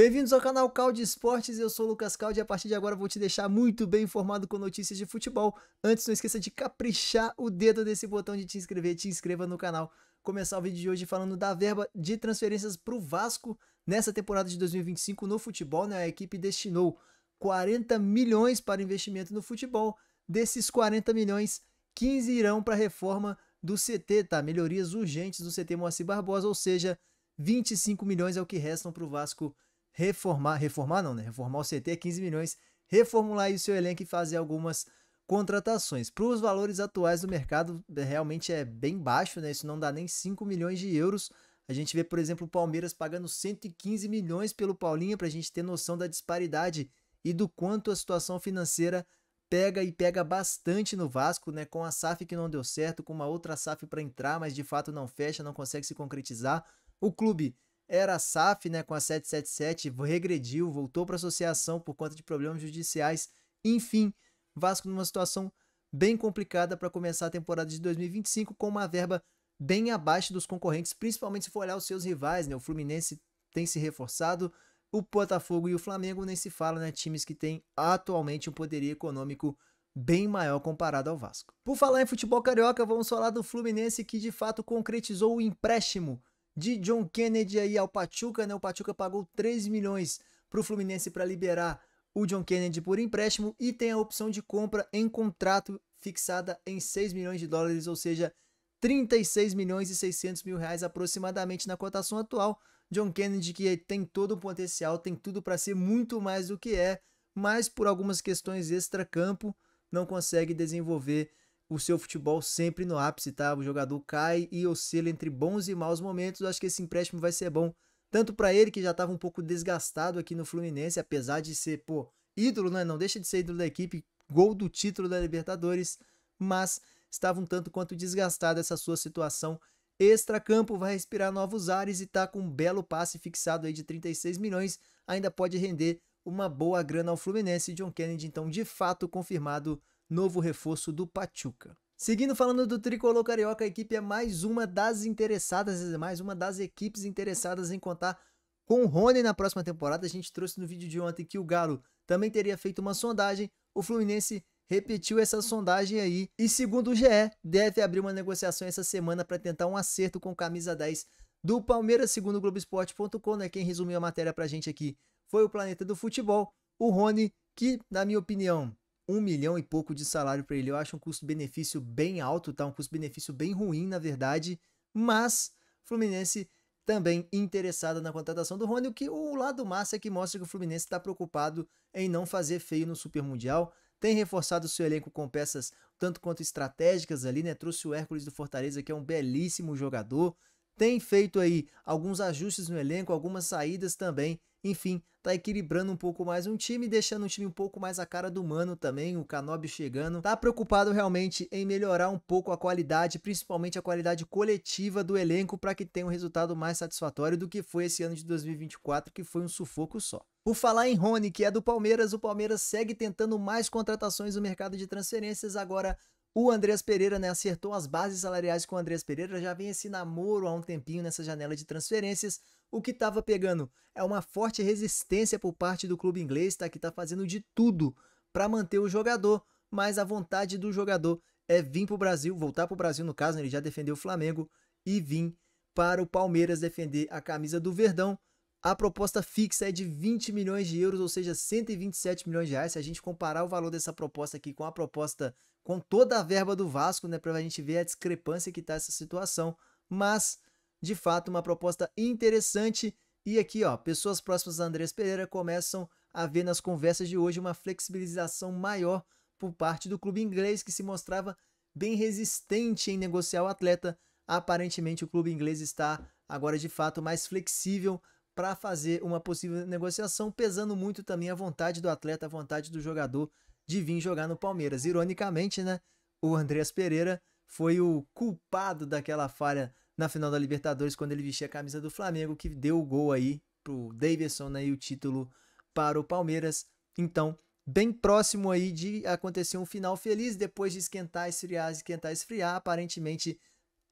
Bem-vindos ao canal Calde Esportes, eu sou o Lucas Calde e a partir de agora vou te deixar muito bem informado com notícias de futebol. Antes, não esqueça de caprichar o dedo desse botão de te inscreva no canal. Começar o vídeo de hoje falando da verba de transferências para o Vasco nessa temporada de 2025 no futebol, né? A equipe destinou 40 milhões para investimento no futebol. Desses 40 milhões, 15 irão para a reforma do CT, tá? Melhorias urgentes do CT Moacir Barbosa, ou seja, 25 milhões é o que restam para o Vasco reformar o CT é 15 milhões, reformular aí o seu elenco e fazer algumas contratações. Para os valores atuais do mercado, realmente é bem baixo, né? Isso não dá nem 5 milhões de euros. A gente vê, por exemplo, o Palmeiras pagando 115 milhões pelo Paulinho, para a gente ter noção da disparidade e do quanto a situação financeira pega bastante no Vasco, né? Com a SAF que não deu certo, com uma outra SAF para entrar, mas de fato não fecha, não consegue se concretizar. O clube era a SAF, né, com a 777, regrediu, voltou para a associação por conta de problemas judiciais. Enfim, Vasco numa situação bem complicada para começar a temporada de 2025 com uma verba bem abaixo dos concorrentes, principalmente se for olhar os seus rivais, né? O Fluminense tem se reforçado, o Botafogo e o Flamengo nem se fala, né? Times que têm atualmente um poderio econômico bem maior comparado ao Vasco. Por falar em futebol carioca, vamos falar do Fluminense que de fato concretizou o empréstimo de John Kennedy aí ao Pachuca, né? O Pachuca pagou 3 milhões para o Fluminense para liberar o John Kennedy por empréstimo e tem a opção de compra em contrato fixada em 6 milhões de dólares, ou seja, 36 milhões e 600 mil reais aproximadamente na cotação atual. John Kennedy que tem todo o potencial, tem tudo para ser muito mais do que é, mas por algumas questões extra-campo não consegue desenvolver o seu futebol sempre no ápice, tá? O jogador cai e oscila entre bons e maus momentos. Eu acho que esse empréstimo vai ser bom, tanto para ele, que já estava um pouco desgastado aqui no Fluminense, apesar de ser, ídolo, né? Não deixa de ser ídolo da equipe, gol do título da Libertadores, mas estava um tanto quanto desgastado essa sua situação extra-campo, vai respirar novos ares e tá com um belo passe fixado aí de 36 milhões, ainda pode render uma boa grana ao Fluminense. John Kennedy, então, de fato confirmado novo reforço do Pachuca. Seguindo falando do tricolor carioca, a equipe é mais uma das interessadas, mais uma das equipes interessadas em contar com o Rony na próxima temporada. A gente trouxe no vídeo de ontem que o Galo também teria feito uma sondagem, o Fluminense repetiu essa sondagem aí e, segundo o GE, deve abrir uma negociação essa semana para tentar um acerto com camisa 10 do Palmeiras, segundo o Globoesporte.com, né? Quem resumiu a matéria pra gente aqui foi o Planeta do Futebol. O Rony, que na minha opinião 1 milhão e pouco de salário para ele, eu acho um custo-benefício bem alto, tá? Um custo-benefício bem ruim, na verdade, mas Fluminense também interessado na contratação do Rony, o que o lado massa é que mostra que o Fluminense está preocupado em não fazer feio no Super Mundial, tem reforçado o seu elenco com peças tanto quanto estratégicas ali, né? Trouxe o Hércules do Fortaleza, que é um belíssimo jogador, tem feito aí alguns ajustes no elenco, algumas saídas também. Enfim, tá equilibrando um pouco mais um time, deixando um time um pouco mais a cara do Mano também, o Canóbio chegando. Tá preocupado realmente em melhorar um pouco a qualidade, principalmente a qualidade coletiva do elenco, para que tenha um resultado mais satisfatório do que foi esse ano de 2024, que foi um sufoco só. Por falar em Rony, que é do Palmeiras, o Palmeiras segue tentando mais contratações no mercado de transferências. Agora o Andreas Pereira, né, acertou as bases salariais com o Andreas Pereira, já vem esse namoro há um tempinho nessa janela de transferências. O que estava pegando é uma forte resistência por parte do clube inglês, tá, que está fazendo de tudo para manter o jogador, mas a vontade do jogador é vir para o Brasil, voltar para o Brasil no caso, né, ele já defendeu o Flamengo, e vir para o Palmeiras defender a camisa do Verdão. A proposta fixa é de 20 milhões de euros, ou seja, 127 milhões de reais. Se a gente comparar o valor dessa proposta aqui com a proposta, com toda a verba do Vasco, né, para a gente ver a discrepância que está essa situação. Mas, de fato, uma proposta interessante. E aqui, ó, pessoas próximas a Andreas Pereira começam a ver nas conversas de hoje uma flexibilização maior por parte do clube inglês, que se mostrava bem resistente em negociar o atleta. Aparentemente, o clube inglês está agora, de fato, mais flexível para fazer uma possível negociação, pesando muito também a vontade do atleta, a vontade do jogador de vir jogar no Palmeiras. Ironicamente, né, o Andreas Pereira foi o culpado daquela falha na final da Libertadores, quando ele vestia a camisa do Flamengo, que deu o gol aí pro Davidson, né, e o título para o Palmeiras. Então, bem próximo aí de acontecer um final feliz, depois de esquentar, esfriar, aparentemente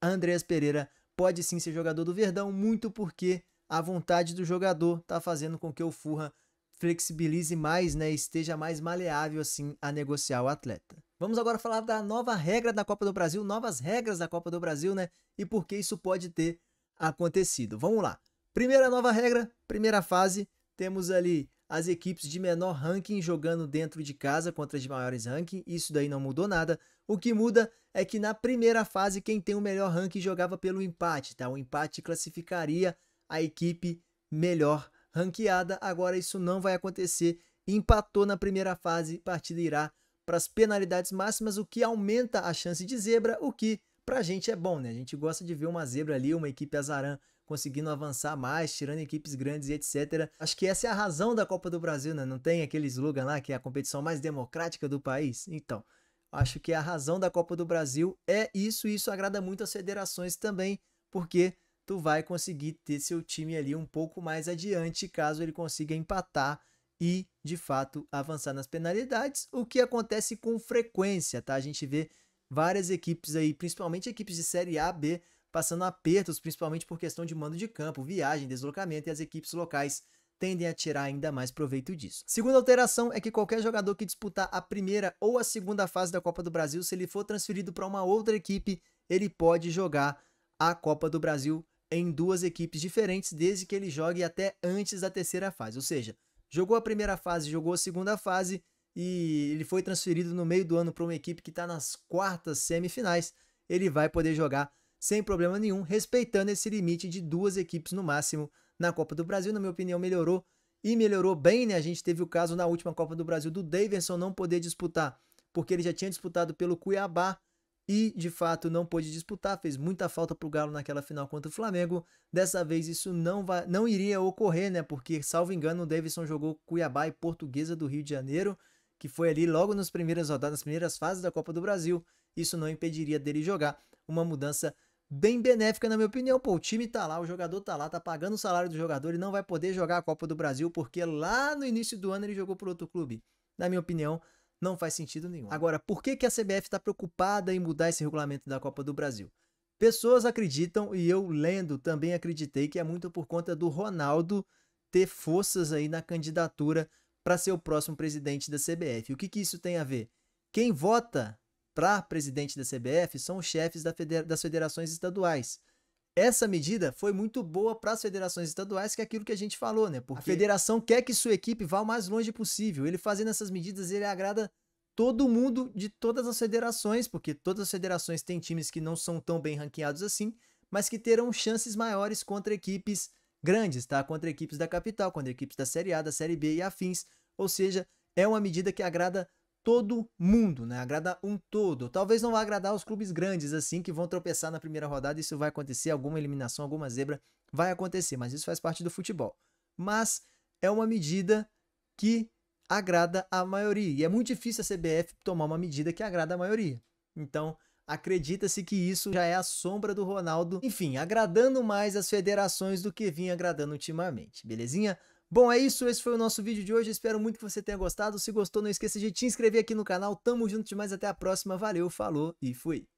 Andreas Pereira pode sim ser jogador do Verdão, muito porque a vontade do jogador tá fazendo com que o Fulham flexibilize mais, né, esteja mais maleável assim a negociar o atleta. Vamos agora falar da nova regra da Copa do Brasil, novas regras da Copa do Brasil, né, e por que isso pode ter acontecido. Vamos lá. Primeira nova regra, primeira fase, temos ali as equipes de menor ranking jogando dentro de casa contra as de maiores ranking, isso daí não mudou nada. O que muda é que na primeira fase quem tem o melhor ranking jogava pelo empate, tá? O empate classificaria a equipe melhor ranqueada, agora isso não vai acontecer. Empatou na primeira fase, partida irá para as penalidades máximas, o que aumenta a chance de zebra, o que pra gente é bom, né? A gente gosta de ver uma zebra ali, uma equipe azarã conseguindo avançar mais, tirando equipes grandes e etc. Acho que essa é a razão da Copa do Brasil, né? Não tem aquele slogan lá que é a competição mais democrática do país? Então, acho que a razão da Copa do Brasil é isso, e isso agrada muito as federações também, porque tu vai conseguir ter seu time ali um pouco mais adiante, caso ele consiga empatar e, de fato, avançar nas penalidades, o que acontece com frequência, tá? A gente vê várias equipes aí, principalmente equipes de Série A, B, passando apertos, principalmente por questão de mando de campo, viagem, deslocamento, e as equipes locais tendem a tirar ainda mais proveito disso. Segunda alteração é que qualquer jogador que disputar a primeira ou a segunda fase da Copa do Brasil, se ele for transferido para uma outra equipe, ele pode jogar a Copa do Brasil em duas equipes diferentes, desde que ele jogue até antes da terceira fase. Ou seja, jogou a primeira fase, jogou a segunda fase e ele foi transferido no meio do ano para uma equipe que está nas quartas semifinais, ele vai poder jogar sem problema nenhum, respeitando esse limite de duas equipes no máximo na Copa do Brasil. Na minha opinião, melhorou e melhorou bem, né? A gente teve o caso na última Copa do Brasil do Daverson não poder disputar, porque ele já tinha disputado pelo Cuiabá e, de fato, não pôde disputar, fez muita falta pro Galo naquela final contra o Flamengo. Dessa vez isso não iria ocorrer, né? Porque, salvo engano, o Daverson jogou Cuiabá e Portuguesa do Rio de Janeiro, que foi ali logo nas primeiras rodadas, nas primeiras fases da Copa do Brasil. Isso não impediria dele jogar. Uma mudança bem benéfica, na minha opinião. Pô, o time tá lá, o jogador tá lá, tá pagando o salário do jogador e não vai poder jogar a Copa do Brasil porque lá no início do ano ele jogou por outro clube. Na minha opinião, não faz sentido nenhum. Agora, por que a CBF está preocupada em mudar esse regulamento da Copa do Brasil? Pessoas acreditam, e eu lendo também acreditei, que é muito por conta do Ronaldo ter forças aí na candidatura para ser o próximo presidente da CBF. O que isso tem a ver? Quem vota para presidente da CBF são os chefes das federações estaduais. Essa medida foi muito boa para as federações estaduais, que é aquilo que a gente falou, né? Porque a federação quer que sua equipe vá o mais longe possível. Ele fazendo essas medidas, ele agrada todo mundo de todas as federações, porque todas as federações têm times que não são tão bem ranqueados assim, mas que terão chances maiores contra equipes grandes, tá? Contra equipes da capital, contra equipes da Série A, da Série B e afins. Ou seja, é uma medida que agrada todo mundo, né? Agrada um todo. Talvez não vá agradar os clubes grandes, assim, que vão tropeçar na primeira rodada. Isso vai acontecer, alguma eliminação, alguma zebra vai acontecer, mas isso faz parte do futebol. Mas é uma medida que agrada a maioria. E é muito difícil a CBF tomar uma medida que agrada a maioria. Então, acredita-se que isso já é a sombra do Ronaldo. Enfim, agradando mais as federações do que vinha agradando ultimamente. Belezinha? Bom, é isso, esse foi o nosso vídeo de hoje, espero muito que você tenha gostado. Se gostou, não esqueça de te inscrever aqui no canal. Tamo junto demais, até a próxima, valeu, falou e fui!